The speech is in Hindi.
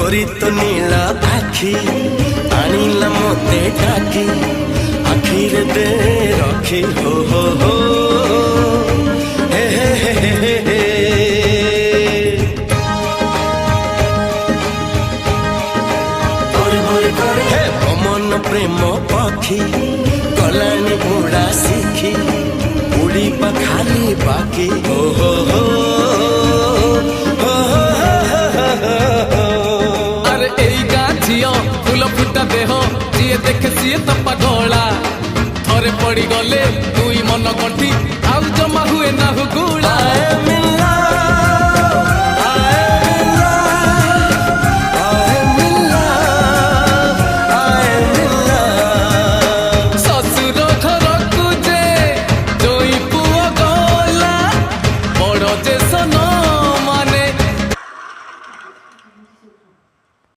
तोरी तो नीला आखी आनिला मोते डाकी आखिर दे रखी हो हे हे हे हे हे हे मन प्रेम पक्षी गलानी उड़ा सीखी उड़ी खाली बाकी हो अरे एई गाँ झियो फूल फुटा देह जी देखे सी तो पगला थरे पड़ी गले दुई मन गंठी